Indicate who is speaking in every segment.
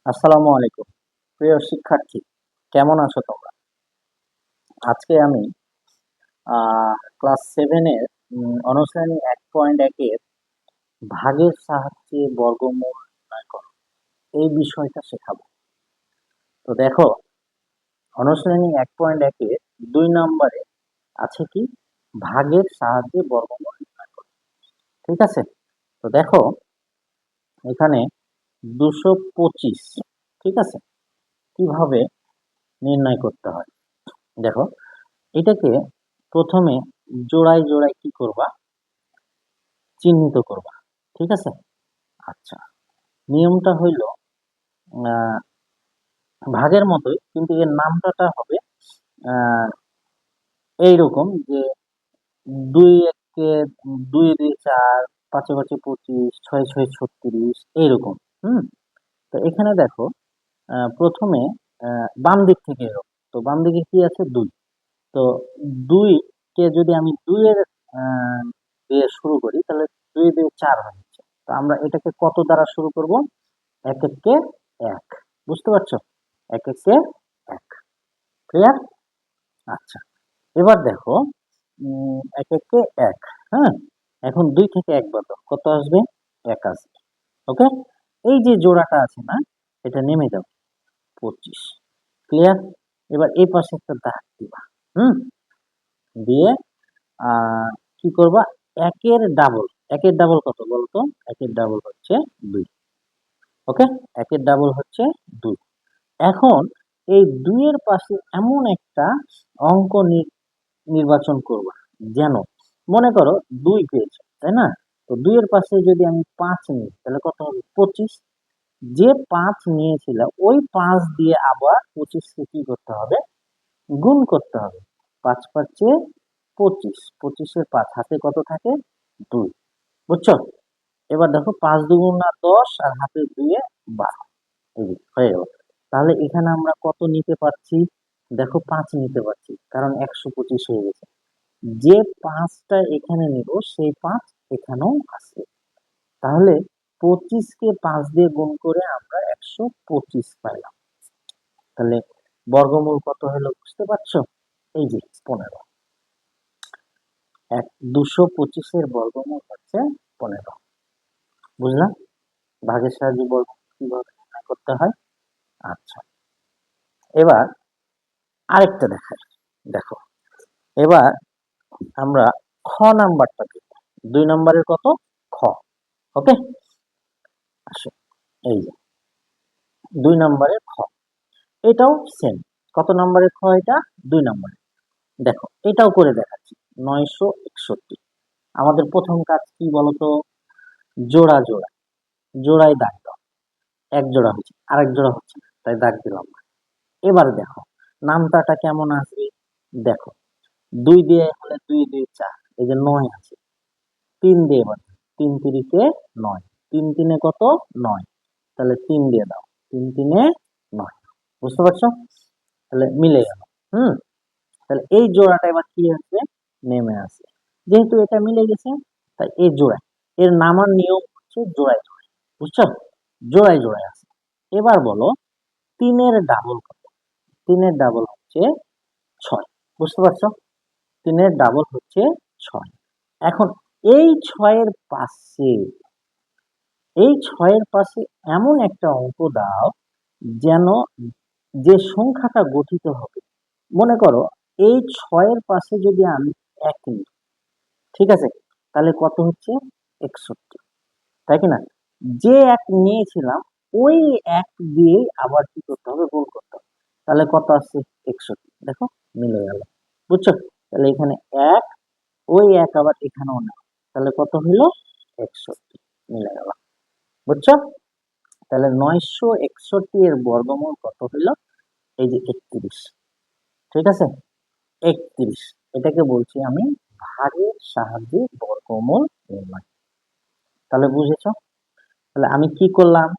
Speaker 1: আসসালামু আলাইকুম। প্রিয় শিক্ষার্থী, কেমন আছো তোমরা? আজকে আমি ক্লাস 7 এর অনুশ্রেণী 1.1 এর ভাগের সাহায্যে বর্গমূল নির্ণয় করো এই বিষয়টা শেখাবো। তো দেখো, অনুশ্রেণী 1.1 এর 2 নম্বরে আছে কি? ভাগের সাহায্যে বর্গমূল নির্ণয় করো। ঠিক আছে? তো দেখো, এখানে 225, ঠিক আছে, কিভাবে নির্ণয় করতে হয়? দেখো, এটাকে প্রথমে জোড়ায় জোড়ায় কি করবা? চিহ্নিত করবা। ঠিক আছে? আচ্ছা, নিয়মটা হইল আহ, ভাগের মতোই, কিন্তু এর নামটা হবে আহ, এইরকম যে 2 একে 2 2 4, 5 5 25, 6 6 36, এইরকম। হুম। তো এখানে দেখো, প্রথমে বাম দিক থেকে এরকম। তো বাম দিকে কি আছে? 2। তো 2 কে যদি আমি 2 এর আহ, দিয়ে শুরু করি, তাহলে 2 2 4 হয়ে যাচ্ছে। তো আমরা এটাকে কত দ্বারা শুরু করব? 1 1 1। বুঝতে পারছো? 1 1 1। ক্লিয়ার? আচ্ছা, এবার দেখো, 1 1 1। হ্যাঁ, এখন 2 থেকে 1 বাদ দাও, কত আসবে? 1 আসবে। ওকে, এই যে জোড়াটা আছে না, এটা নেমে যাবে 25। ক্লিয়ার? এবার এই পাশে একটা দাগ দিবা। হুম, দিয়ে আহ কি করবা? একের ডাবল। একের ডাবল কত বলতো? একের ডাবল হচ্ছে 2। ওকে, একের ডাবল হচ্ছে 2। এখন এই 2 এর পাশে এমন একটা অঙ্ক নির্বাচন করবা যেন, মনে করো 2 পেয়েছো, তাই না? তো 2 এর পাশে যদি আমি 5 নিই, তাহলে কত হবে? 25। যে 5 নিয়েছিল, ওই 5 দিয়ে আবার 25 কে কি করতে হবে? গুণ করতে হবে। 5 5 25, 25-এর 5 হাতে কত থাকে? 2। বুঝছো? এবার দেখো, 5 2 10 আর হাতে 2 12। এই যে হয়ে গেল। তাহলে এখানে আমরা কত নিতে পারছি? দেখো, 5 নিতে পারছি, কারণ 125 হয়ে গেছে। যে 5টা এখানে নিব, সেই 5 এখানেও আছে। তাহলে 25 কে 5 দিয়ে গুণ করে আমরা 125 পাইলাম। তাহলে বর্গমূল কত হলো বুঝতে পারছো? এই যে 15। 225-এর বর্গমূল হচ্ছে 15। বুঝলাম ভাগের সাহায্যে বর্গমূল কিভাবে নির্ণয় করতে হয়। আচ্ছা, এবার আরেকটা দেখাই। দেখো, এবার আমরা খ নাম্বারটা দেখব। 2 নম্বরের কত? খ। ওকে, আসো, এই যে 2 নম্বরের খ। এটাও সেম। কত নম্বরের খ এটা? 2 নম্বরে। দেখো, এটাও করে দেখাচ্ছি। 961। আমাদের প্রথম কাজ কি বলতো? জোড়া জোড়া, জোড়ায় দাগ দাও। এক জোড়া হচ্ছে, আরেক জোড়া হচ্ছে না, তাই দাগ দিলাম না। এবার দেখো, নামতাটা কেমন আসবে? দেখো, 2 দিয়ে হলে 2 2 4, এই যে 9 আছে। 3 দিয়ে, এবার 3 3 9, 3 3 কত? 9। তাহলে 3 দিয়ে দাও, 3 3 9। বুঝতে পারছো? তাহলে মিলে গেল। হুম, তাহলে এই জোড়াটা এবার কি আছে? নেমে আসে। যেহেতু এটা মিলে গেছে, তাই এই জোড়ায়, এর নামার নিয়ম হচ্ছে জোড়ায় জোড়ায়। বুঝছো? জোড়ায় জোড়ায় আছে। এবার বলো, 3-এর ডাবল কত? 3-এর ডাবল হচ্ছে 6। বুঝতে পারছো? 3-এর ডাবল হচ্ছে 6। এখন এই 6-এর পাশে, এই 6-এর পাশে এমন একটা অঙ্ক দাও যেন, যে সংখ্যাটা গঠিত হবে। মনে করো, এই 6-এর পাশে যদি আমি 1 নিই, ঠিক আছে, তাহলে কত হচ্ছে? 61। তাই কি না? যে 1 নিয়েছিলাম, ওই 1 দিয়ে আবার কি করতে হবে? গুণ করতে হবে। তাহলে কত আসছে? 61। দেখো, মিলে গেল। বুঝছো? তাহলে এখানে 1, ওই 1 আবার এখানেও না, তাহলে কত হলো? 61। মিলে গেল। বুঝছো? তাহলে 961 এর বর্গমূল কত হলো? এই যে 31। ঠিক আছে, 31। এটাকে বলছি আমি ভাগের সাহায্যে বর্গমূল নির্ণয়। তাহলে বুঝেছো? তাহলে আমি কি করলাম?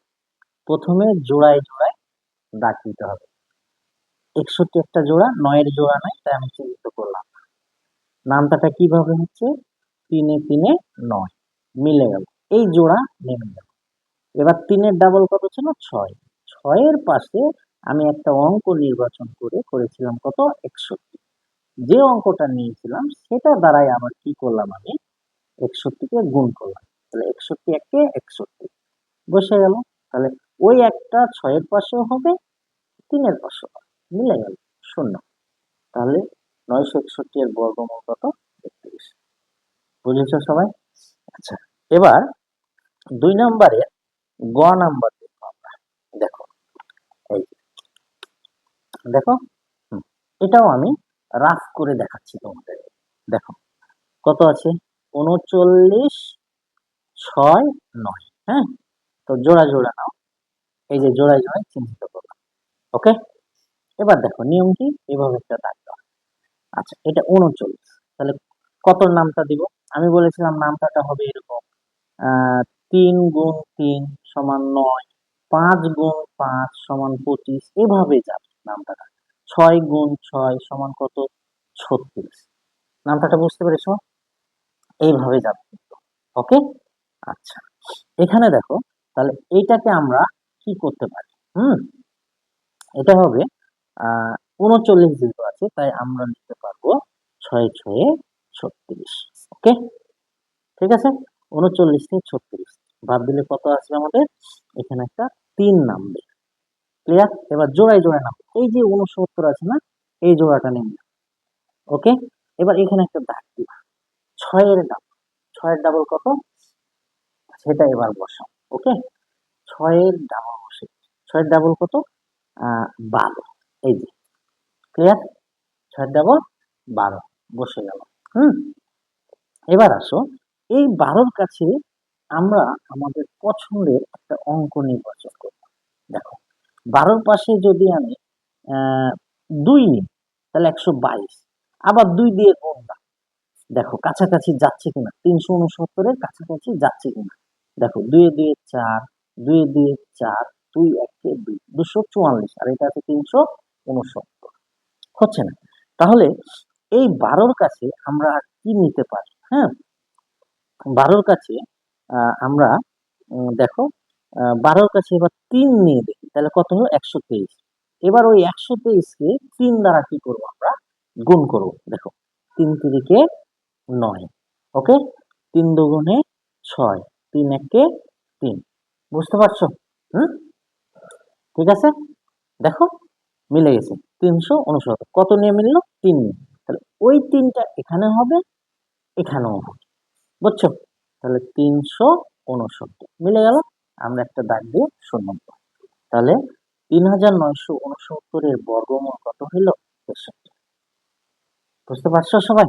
Speaker 1: প্রথমে জোড়ায় জোড়ায় দাগ দিতে হবে। 61 একটা জোড়া, 9-এর জোড়া নাই, তাই আমি চিহ্নিত করলাম। নামতাটা কিভাবে হচ্ছে? 3 3 9, মিলে গেল। এই জোড়া নেমে গেল। এবার 3-এর ডাবল কত ছিল? 6। ছয়ের পাশে আমি একটা অঙ্ক নির্বাচন করেছিলাম কত, 61। যে অঙ্কটা নিয়েছিলাম সেটা দ্বারাই আবার কি করলাম, আমি 61কে গুণ করলাম। তাহলে 61 একে 61 বসে গেল। তাহলে ওই একটা ছয়ের পাশেও হবে, তিনের পাশেও হবে, মিলে গেল, শূন্য। তাহলে 961 এর বর্গমূল কত, 32। বুঝেছো সবাই? আচ্ছা, এবার 2 নম্বরে গ নাম্বার দেখো আমরা। দেখো, এই দেখো, এটাও আমি রাফ করে দেখাচ্ছি তোমাদের। দেখো কত আছে, 39, 6, 9। হ্যাঁ, তো জোড়া জোড়া নাও, এই যে জোড়ায় জোড়ায় চিহ্নিত করলাম। ওকে, এবার দেখো নিয়ম কি, এভাবে একটা দাগ দাও। আচ্ছা, এটা 39, তাহলে কত নামটা দিব? আমি বলেছিলাম নামটাটা হবে এরকম, 3 গুণ 3 সমান 9, 5 গুণ 5 সমান 25, এভাবে যাবে নামটাটা। 6 গুণ 6 সমান কত, 36। নামটাটা বুঝতে পেরেছো? এইভাবে যাবে কিন্তু। ওকে, আচ্ছা, এখানে দেখো, তাহলে এইটাকে আমরা কি করতে পারি? এটা হবে 39 যেহেতু আছে, তাই আমরা লিখতে পারবো 6 6 36। ওকে, ঠিক আছে, 39 থেকে 36 বাদ দিলে কত আসবে আমাদের? এখানে একটা 3 নামবে। ক্লিয়ার? এবার জোড়ায় জোড়ায় নামবে, এই যে 69 আছে না, এই জোড়াটা নেই। ওকে, এবার এখানে একটা দাগ দিবা, 6 এর ডাবল কত, সেটা এবার বসাও। ওকে, 6 এর ডাবল বসে, 6 এর ডাবল কত, 12। এই যে, ক্লিয়ার? 6 ডাবল 12 বসে গেল। হুম, এবার আসো, এই 12-র কাছে আমরা আমাদের পছন্দের একটা অঙ্ক নির্বাচন করব। দেখো, 12-র পাশে যদি আমি 2 নিই, তাহলে 122, আবার 2 দিয়ে গুণ দাও। দেখো কাছাকাছি যাচ্ছে কিনা, 369-এর কাছাকাছি যাচ্ছে কিনা। দেখো 2 এ 2 4, 2 এ 2 4, 2 একে 2, 244, আর এটা আছে 369, হচ্ছে না। তাহলে এই 12-র কাছে আমরা আর কি নিতে পারি? হ্যাঁ, 12-র কাছে আমরা দেখো, 12-র কাছে এবার 3 নিয়ে দেখি, তাহলে কত হলো, 123। এবার ওই 123-কে 3 দ্বারা কি করব, আমরা গুণ করব। দেখো 3 তিরিকে 9, ওকে, 3 দুগুণে 6, 3 একে 3। বুঝতে পারছো? হুম, ঠিক আছে, দেখো মিলে গেছে, 369 কত নিয়ে মিললো, 3 নিয়ে। তাহলে ওই 3টা এখানে হবে, এখানেও হবে। বুঝছো? তাহলে 369 মিলে গেল। আমরা একটা দাগ দিয়ে শূন্য পাবো। তাহলে 3969 এর বর্গমূল কত হইল, 63। বুঝতে পারছো সবাই?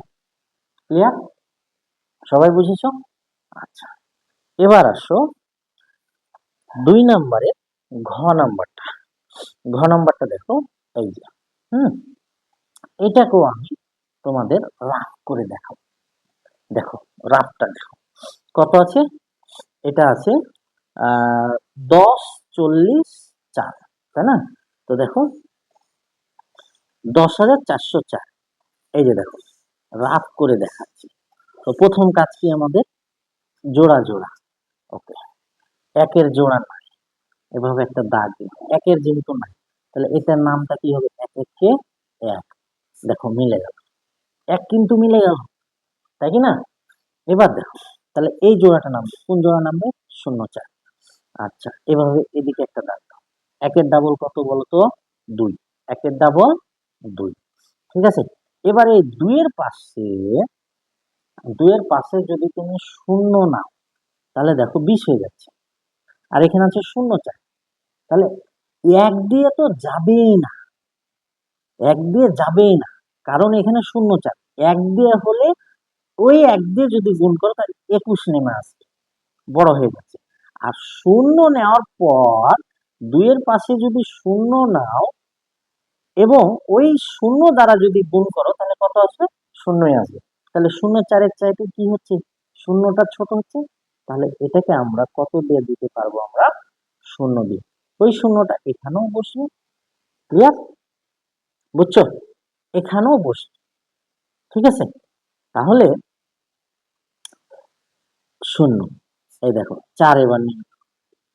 Speaker 1: ক্লিয়ার? সবাই বুঝেছো? আচ্ছা, এবার আসো 2 নম্বরে ঘ নাম্বারটা। ঘ নাম্বারটা দেখো, এই যে, হুম, এটাকেও আমি তোমাদের রাফ করে দেখাবো। দেখো রাফটা দেখো, কত আছে, এটা আছে 10, 40, 4, তাই না? তো দেখো 10,404, এই যে দেখো রাফ করে দেখাচ্ছি। তো প্রথম কাজ কি আমাদের, জোড়া জোড়া। ওকে, একের জোড়া নাই, এভাবে একটা দাগ দিই, একের যেহেতু নাই, তাহলে এটার নামটা কি হবে, এক একে 1। দেখো মিলে গেল, এক কিন্তু মিলে গেল, তাই কি না? এবার দেখো, তাহলে এই জোড়াটা নামবে, কোন জোড়া নামবে, 0 4। আচ্ছা, এভাবে এদিকে একটা দাগ দাও, একের ডাবল কত বলতো, 2, একের ডাবল 2। ঠিক আছে, এবার এই 2 এর পাশে যদি তুমি 0 নাও, তাহলে দেখো 20 হয়ে যাচ্ছে। আর এখানে আছে 0 4, তাহলে 1 দিয়ে তো যাবেই না, 1 দিয়ে যাবেই না, কারণ এখানে 0 4, 1 দিয়ে হলে ওই 1 দিয়ে যদি গুণ করো তাহলে 21 নেমে আসবে, বড় হয়ে যাচ্ছে। আর 0 নেওয়ার পর 2 এর পাশে যদি 0 নাও এবং ওই 0 দ্বারা যদি গুণ করো, তাহলে কত আসবে, 0ই আসবে। তাহলে 0 4-এর চাইতে কি হচ্ছে, 0টা ছোট হচ্ছে। তাহলে এটাকে আমরা কত দিয়ে দিতে পারবো, আমরা 0 দিয়ে। ওই 0টা এখানেও বসবে। ক্লিয়ার? বুঝছো? এখানেও বসবে। ঠিক আছে, তাহলে 0, এই দেখো 4 এবার নিয়ে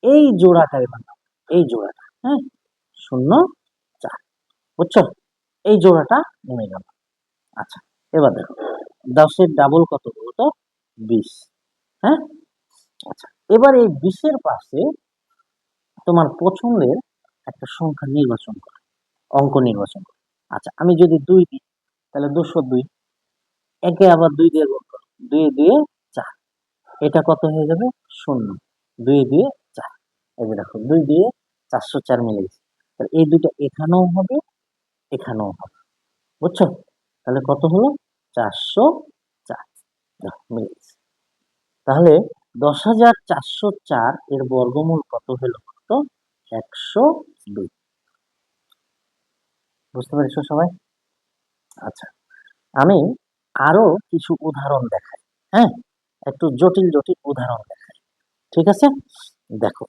Speaker 1: এই জোড়াটা, এবার নাও, এই জোড়াটা, হ্যাঁ, 0 4, বুঝছো? এই জোড়াটা নেমে গেল। আচ্ছা, এবার দেখো 10-এর ডাবল কত বলতো? 20। হ্যাঁ, আচ্ছা, এবার এই 20-এর পাশে তোমার পছন্দের একটা সংখ্যা নির্বাচন করো, অঙ্ক নির্বাচন করো। আচ্ছা, আমি যদি 2 দিই তাহলে 202, একে আবার 2 দিয়ে গুণ করো, 2 2 4, এটা কত হয়ে যাবে? 0। 2 2 4, এই যে দেখো 2 দিয়ে 404 মিলে গেছে। তাহলে এই দুটো এখানেও হবে, এখানেও হবে, বুঝছো? তাহলে কত হলো? 404, মিলে গেছে। তাহলে 10,404 এর বর্গমূল কত হলো? কত? 102। বুঝতে পেরেছো সবাই? আচ্ছা, আমি আরো কিছু উদাহরণ দেখাই। হ্যাঁ, একটু জটিল জটিল উদাহরণ দেখাই, ঠিক আছে? দেখো,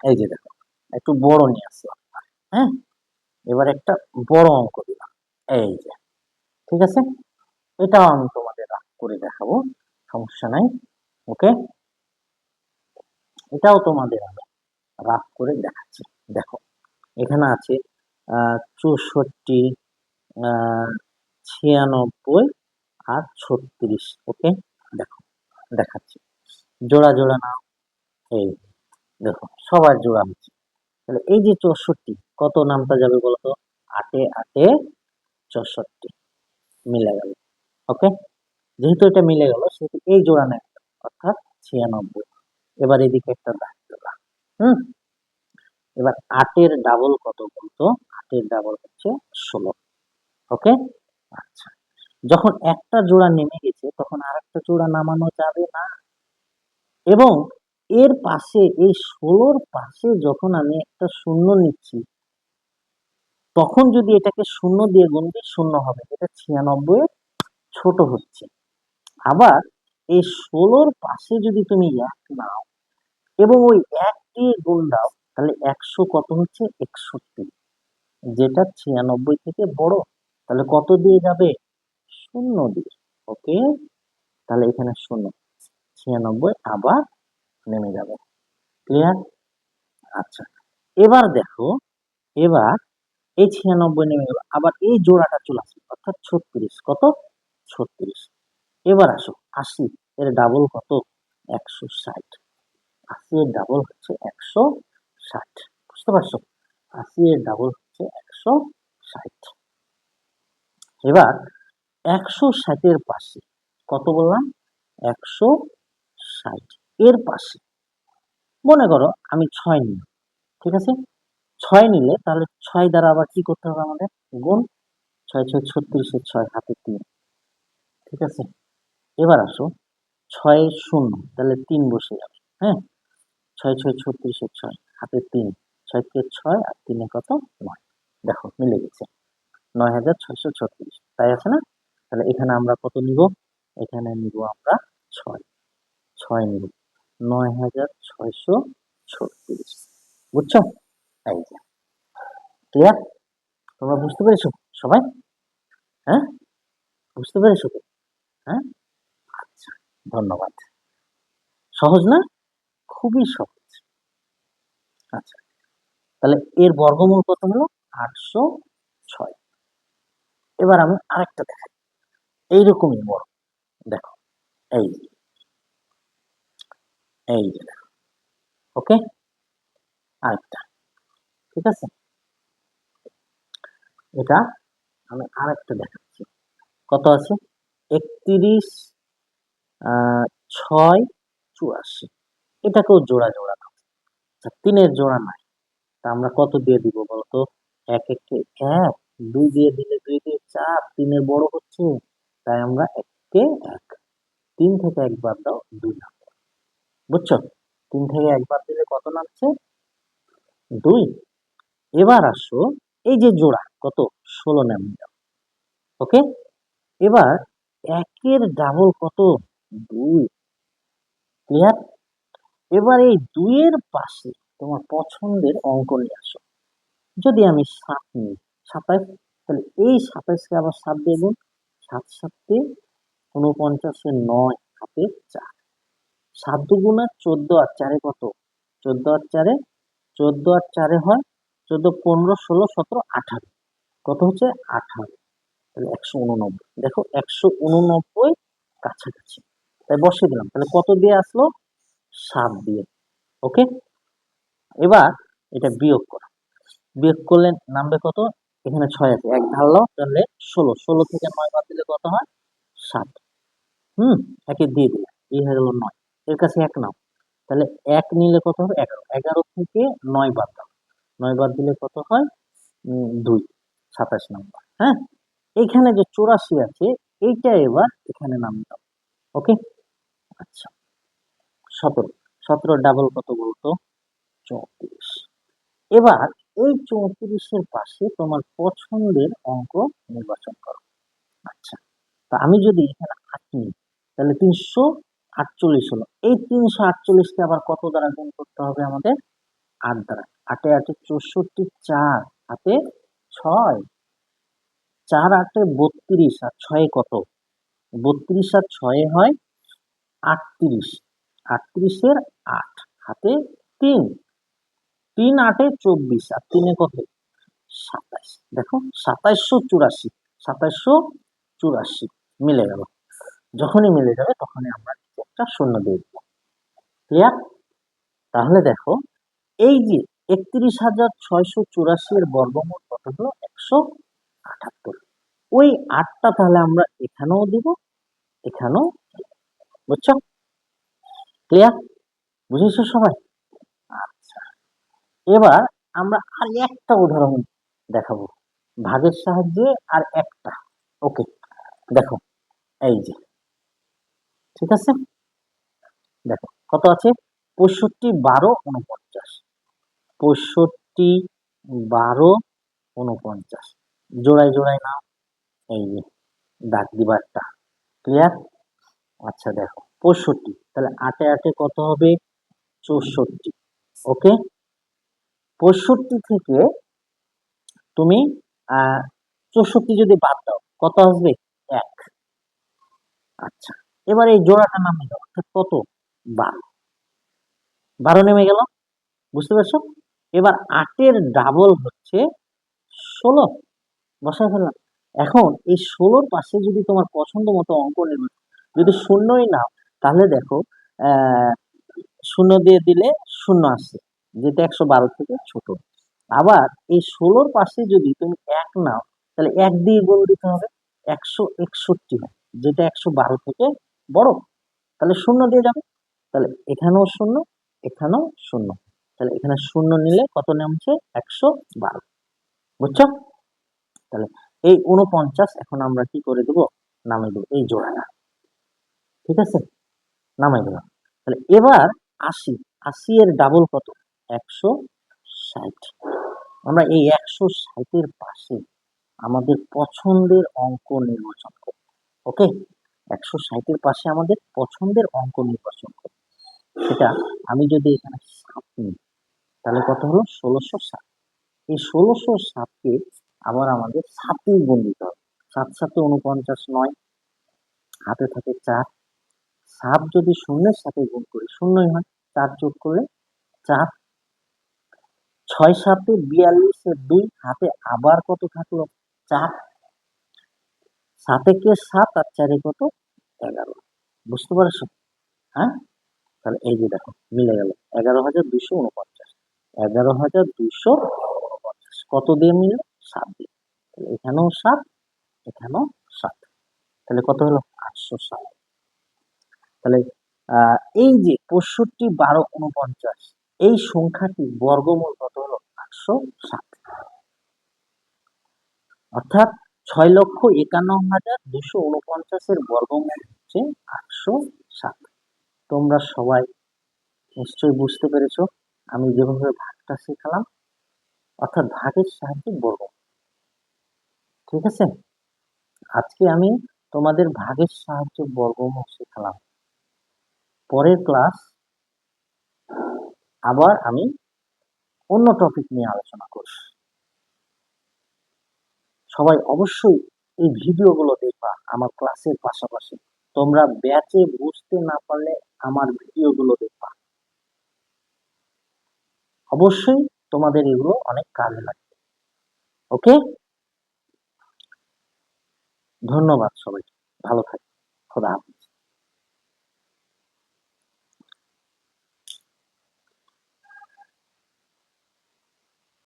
Speaker 1: এই যে দেখো, একটু বড় নিয়ে আসলাম। হ্যাঁ, এবার একটা বড় অঙ্ক দিলাম, এই যে, ঠিক আছে? এটাও আমি তোমাদের রাখ করে দেখাবো, সমস্যা নাই। ওকে, এটাও তোমাদের আমি রাখ করে দেখাচ্ছি। দেখো, এখানে আছে 64, 96 আর 36। ওকে, দেখো দেখাচ্ছি, জোড়া জোড়া নাও। এই দেখো, সবার জোড়া হচ্ছে। তাহলে এই যে 64 কত নামটা যাবে বলতো? 8 8 64, মিলে গেল। ওকে, যেহেতু এটা মিলে গেল সেহেতু এই জোড়া নেই, অর্থাৎ 96। এবার এদিকে একটা দাগ দিলাম। হুম, এবার 8-এর ডাবল কত বলতো? 8-এর ডাবল হচ্ছে 16। ওকে, আচ্ছা, যখন একটা জোড়া নেমে গেছে তখন আরেকটা জোড়া নামানো যাবে না। এবং এর পাশে, এই 16-র পাশে যখন আমি একটা শূন্য নিচ্ছি, তখন যদি এটাকে 0 দিয়ে গুণ দিই 0 হবে, এটা 96 এর ছোট হচ্ছে। আবার এই 16-র পাশে যদি তুমি 1 নাও এবং ওই 1 দিয়ে গুণ দাও, তাহলে 100 কত হচ্ছে? 61, যেটা 96 থেকে বড়। তাহলে কত দিয়ে যাবে? 0 দিয়ে। ওকে, তাহলে এখানে 0, 96 আবার নেমে যাবে। ক্লিয়ার? আচ্ছা, এবার দেখো, এবার এই 96 নেমে গেল, আবার এই জোড়াটা চলে আসবে, অর্থাৎ 36। কত? 36। এবার আসো 80, এর ডাবল কত? 160। 80 এর ডাবল হচ্ছে 160, বুঝতে পারছো? 80 এর ডাবল হচ্ছে 160। এবার 160-এর পাশে কত বললাম? 160 এর পাশে মনে করো আমি 6 নিই, ঠিক আছে? 6 নিলে তাহলে 6 দ্বারা আবার কি করতে হবে আমাদের? গুণ। 6 6 36 এর 6 হাতে 3, ঠিক আছে? এবার আসো 6 শূন্য, তাহলে 3 বসে যাবে। হ্যাঁ, 6 6 36 এর 6 হাতে 3, 6 কে 6 আর 3 কত? 9। দেখো মিলে গেছে, 9636, তাই আছে না? তাহলে এখানে আমরা কত নিব? এখানে নিব আমরা 6, 6 নিব, 9636। বুঝছো? এই যে, ক্লিয়ার? তোমরা বুঝতে পেরেছো সবাই? হ্যাঁ, বুঝতে পেরেছো তো? হ্যাঁ, আচ্ছা, ধন্যবাদ। সহজ না? খুবই সহজ। আচ্ছা, তাহলে এর বর্গমূল কত হলো? 806। এবার আমি আরেকটা দেখাই, এইরকমই বড়। দেখো, এই যে, এই যে দেখো। ওকে, আরেকটা, ঠিক আছে? এটা আমি আরেকটা দেখাচ্ছি। কত আছে? 31, 6 84। এটাকেও জোড়া জোড়া দাও। আচ্ছা, 3-এর জোড়া নাই, তা আমরা কত দিয়ে দিব বলতো? 1 1 1, 2 দিয়ে দিলে 2 দিয়ে 4, 3-এর বড় হচ্ছে, তাই আমরা 1 কে 1, 3 থেকে 1 বাদ দাও, 2 নামবে। বুঝছো? 3 থেকে 1 বাদ দিলে কত নামছে? 2। এবার আসো, এই যে জোড়া কত? 16 নামে যাও। ওকে, এবার 1-এর ডাবল কত? 2। ক্লিয়ার? এবার এই 2-এর পাশে তোমার পছন্দের অঙ্ক নিয়ে আসো। যদি আমি 7 নিই, 27, তাহলে এই 27 কে আবার 7 দিয়ে গুণ। 7 7 49 9 হাতে 4, 7 দুগুণে 14 আর 4 কত? 14 আর 4 14 আর 4 হয় 14, 15, 16, 17, 18, কত হচ্ছে 18, তাহলে 189। দেখো 189 কাছাকাছি, তাই বসিয়ে দিলাম। তাহলে কত দিয়ে আসলো? 7 দিয়ে। ওকে, এবার এটা বিয়োগ করো। বিয়োগ করলে নামবে কত? এখানে 6 আছে, 1 ঢাললো, তাহলে 16, 16 থেকে 9 বাদ দিলে কত হয়? 7। একে দিয়ে দিলাম, এই হয়ে গেল 9। এর কাছে 1 নাও, তাহলে 1 নিলে কত হবে? 11, 11 থেকে 9 বাদ দাও, 9 বাদ দিলে কত হয়? 2, 27 নাম্বার। হ্যাঁ, এইখানে যে 84 আছে এইটা এবার এখানে নামিয়ে দাও। ওকে, আচ্ছা 17, 17 ডাবল কত বলতো? 34। এবার এই 34-এর পাশে তোমার পছন্দের অঙ্ক নির্বাচন করো। আচ্ছা, তা আমি যদি এখানে 8 নিই, তাহলে 348 হলো। এই 348-কে আবার কত দ্বারা গুণ করতে হবে আমাদের? 8 দ্বারা। 8 8 64, 4 হাতে 6, 4 8 32, আর 6 কত? 32 আর 6 হয় 38, 38-এর 8 হাতে 3, 3 8 24, আর 3 কত? 27। দেখো 2784, 2784 মিলে গেল। যখনই মিলে যাবে তখনই আমরা একটা শূন্য দিয়ে দেবো। ক্লিয়ার? তাহলে দেখো এই যে 31,684 এর বর্গমূল কত হলো? 178। ওই 8টা তাহলে আমরা এখানেও দিব, এখানেও। বুঝছো? ক্লিয়ার? বুঝেছো সবাই? আচ্ছা, এবার আমরা আর একটা উদাহরণ দেখাবো ভাগের সাহায্যে, আর একটা। ওকে, দেখো এই যে, ঠিক আছে, দেখো কত আছে? 65, 12, 49। 65, 12, 49 জোড়ায় জোড়ায় নাও, এই যে দাগ দিবারটা। ক্লিয়ার? আচ্ছা দেখো 65, তাহলে 8 এ 8 কত হবে? 64। ওকে, 65 থেকে তুমি 64 যদি বাদ দাও কত আসবে? 1। আচ্ছা, এবার এই জোড়াটা নামিয়ে দাও, অর্থাৎ কত? 12, 12 নেমে গেল। বুঝতে পারছো? এবার 8-এর ডাবল হচ্ছে 16, বসায় ফেললাম। এখন এই 16-র পাশে যদি তোমার পছন্দ মতো অঙ্ক নেবে, যদি শূন্যই নাও, তাহলে দেখো আহ শূন্য দিয়ে দিলে শূন্য আসছে, যেটা 112 থেকে ছোট। আবার এই 16-র পাশে যদি তুমি 1 নাও, তাহলে 1 দিয়ে গুণ দিতে হবে, 161 হয়, যেটা 112 থেকে বড়। তাহলে শূন্য দিয়ে যাবে, তাহলে এখানেও শূন্য, এখানেও শূন্য, তাহলে এখানে শূন্য নিলে কত নামছে? 112। বুঝছো? তাহলে এই 49 এখন আমরা কি করে দেবো? নামিয়ে দেবো এই জোড়াটা। ঠিক আছে, নামাই দিলাম। তাহলে এবার 80, 80 এর ডাবল কত? 160। আমরা এই 160-এর পাশে আমাদের পছন্দের অঙ্ক নির্বাচন করব। ওকে, 160-এর পাশে আমাদের পছন্দের অঙ্ক নির্বাচন করব। সেটা আমি যদি এখানে 7 নিই, তাহলে কত হলো? 1607। এই 1607-কে আবার আমাদের 7 গুণ দিতে হবে। 7 7 49, 9 হাতে থাকে 4। 7 যদি শূন্যের সাথে গুণ করি শূন্যই হয়, 4 যোগ করলে 4। 6 7 42 এর 2 হাতে আবার কত থাকলো? 4। 7 কে 7 আর 4 কত? 11। বুঝতে পারছো? হ্যাঁ, তাহলে এই যে দেখো মিলে গেল 11,249, 11,249 কত দিয়ে মিলে? 7 দিয়ে। তাহলে এখানেও 7, এখানেও 7, তাহলে কত হলো? 807। তাহলে এই যে 65, 12, 49 এই সংখ্যাটি বর্গমূল কত হলো? 807। অর্থাৎ 6,51,249 বর্গমূল হচ্ছে 807। তোমরা সবাই নিশ্চয়ই বুঝতে পেরেছো আমি যেভাবে ভাগটা শেখালাম, অর্থাৎ ভাগের সাহায্যে বর্গমূল। ঠিক আছে, আজকে আমি তোমাদের ভাগের সাহায্যে বর্গমূল শেখালাম। পরের ক্লাস আবার আমি অন্য টপিক নিয়ে আলোচনা করব। সবাই অবশ্যই এই ভিডিওগুলো দেখবা আমার ক্লাসের পাশাপাশি। তোমরা ব্যাচে বুঝতে না পারলে আমার ভিডিওগুলো দেখবা। অবশ্যই তোমাদের এগুলো অনেক কাজে লাগবে। ওকে, ধন্যবাদ সবাইকে, ভালো থাকবে, খোদা হাফেজ।